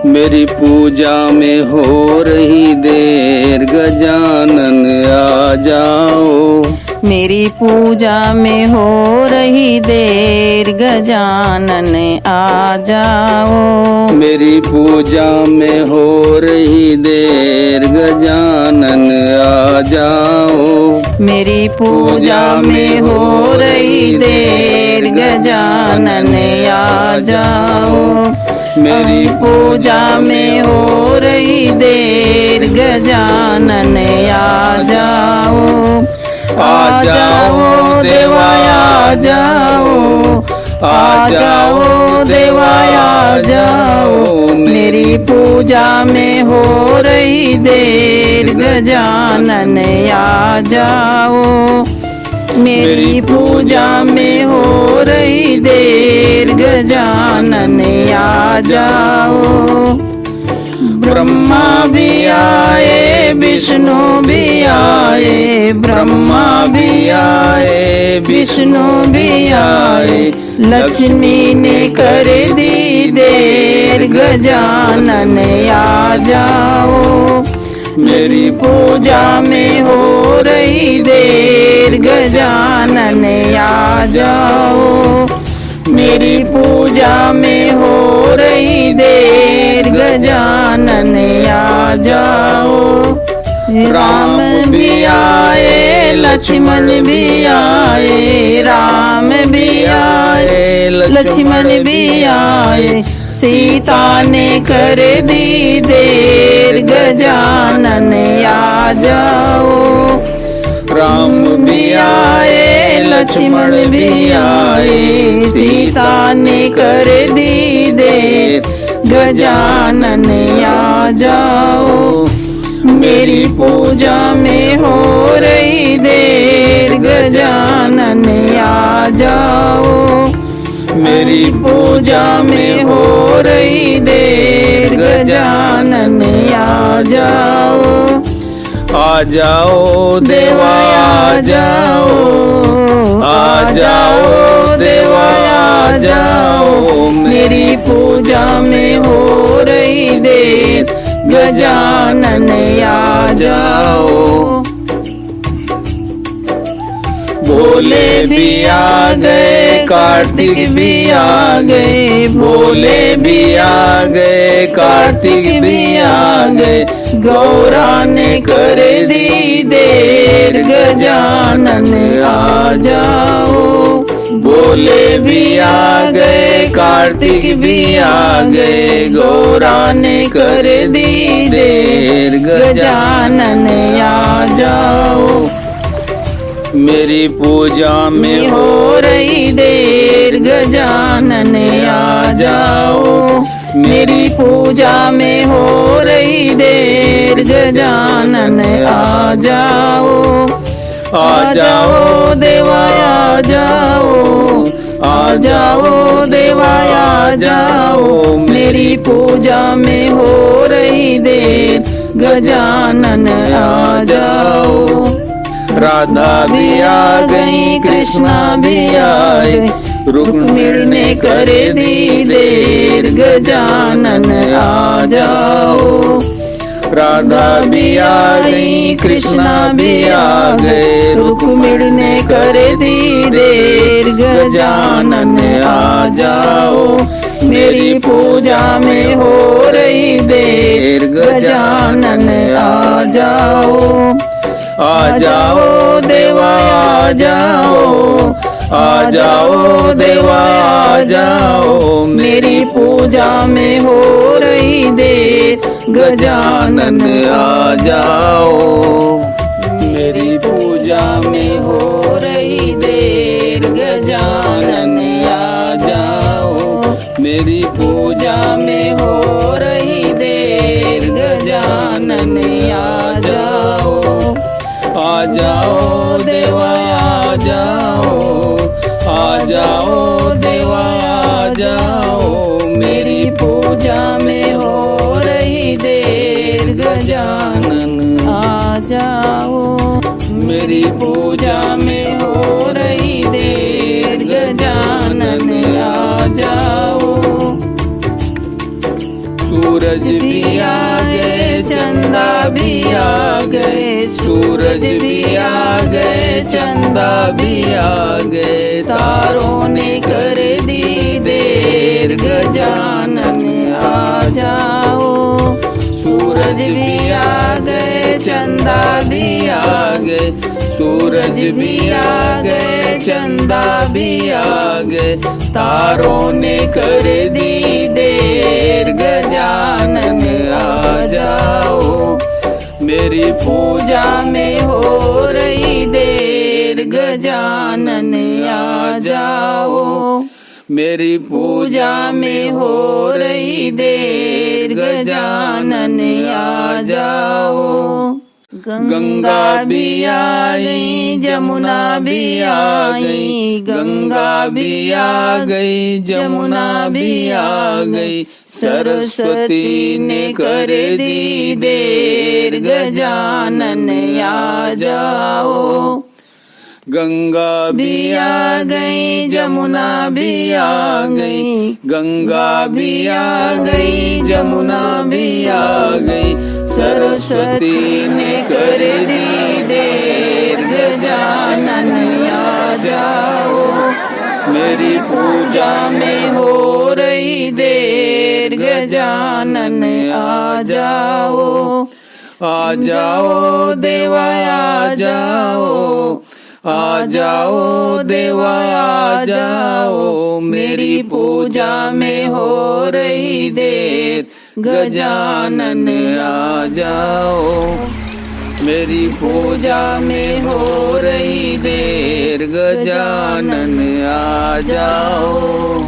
मेरी पूजा में हो रही देर, गजानन आ जाओ। मेरी पूजा में हो रही देर, गजानन आ जाओ। मेरी पूजा में हो रही देर, गजानन आ जाओ। मेरी पूजा में हो रही देर, गजानन आ जाओ। मेरी पूजा में हो रही देर, गजानन आ जाओ। आ जाओ देवा आ जाओ, आ जाओ देवा आ जाओ। मेरी पूजा में हो रही देर, गजानन आ जाओ। मेरी पूजा में हो रही देर, गजानन आ जाओ। ब्रह्मा भी आए, विष्णु भी आए, ब्रह्मा भी आए, विष्णु भी आए। लक्ष्मी ने कर दी देर, गजानन आ जाओ। मेरी पूजा में हो रही देर, गजानन आ जाओ। मेरी पूजा में हो रही देर, गजानन आ जाओ। राम भी आए, लक्ष्मण भी आए, राम भी आए, लक्ष्मण भी आए। सीता ने कर दी देर, गजानन आ जाओ। राम भी आए, लक्ष्मण भी आए, सीता ने कर दी देर, गजानन आ जाओ। मेरी पूजा में हो रही देर, गजानन आ जाओ। मेरी पूजा में हो रही देर, गजानन आ जाओ। आ जाओ देवा आ जाओ, आ जाओ देवा आ जाओ। मेरी पूजा में हो रही देर, गजानन आ जाओ। भोले भी आ गए, कार्तिक भी आ गए, भोले भी आ गए, कार्तिक भी आ गए। गौरा ने कर दी देर, गजानन आ जाओ। भोले भी आ गए, कार्तिक भी आ गए, गौरा ने कर दी देर, गजानन आ जाओ। मेरी पूजा में हो रही देर, गजानन आ जाओ। मेरी पूजा में हो रही देर, गजानन आ जाओ। आ जाओ देवा आ जाओ, आ जाओ देवा आ जाओ। मेरी पूजा में हो रही देर, गजानन आ जाओ। राधा भी आ गई, कृष्णा भी आए, रुक्मिणी ने कर दी देर, गजानन आ जाओ। राधा भी आ गई, कृष्णा भी आ गए, रुक्मिणी ने कर दी देर, गजानन आ जाओ। मेरी पूजा में हो रही देर, गजानन आ जाओ। आ जाओ देवा आ जाओ, आ जाओ देवा आ जाओ। मेरी पूजा में हो रही देर, गजानन आ जाओ। मेरी पूजा में हो रही देर, गजानन आ जाओ। मेरी पूजा में हो रही देर, गजानन आ जाओ। आ जाओ देवा आ जाओ, आ जाओ देवा आ जाओ। मेरी पूजा में हो रही देर, गजानन आ जाओ। मेरी पूजा में हो रही देर, गजानन आ जाओ। सूरज भी आ गए, चंदा भी आ गए, सूरज भी आ गए, चंदा भी आ गए, तारों ने कर दी देर, गजानन आ जाओ। सूरज भी आ गए, चंदा भी आ गए, सूरज भी आ गए, चंदा भी आ गए, तारों ने कर दी देर, गजानन आ जाओ। मेरी पूजा में हो रही देर, गजानन आ जाओ। मेरी पूजा में हो रही देर, गजानन आ जाओ। गंगा भी आई, जमुना भी आ गई, गंगा भी आ गई, जमुना भी आ गई, सरस्वती ने कर दी देर, गजानन आ जाओ। गंगा भी आ गई, जमुना भी आ गई, गंगा भी आ गई, जमुना भी आ गई, सरस्वती ने कर दी देर, गजानन आ जाओ। मेरी पूजा में हो रही देर, गजानन आ जाओ। आ जाओ देवा आ जाओ, आ जाओ देवा आ जाओ। मेरी पूजा में हो रही देर, गजानन आ जाओ। मेरी पूजा में हो रही देर, गजानन आ जाओ।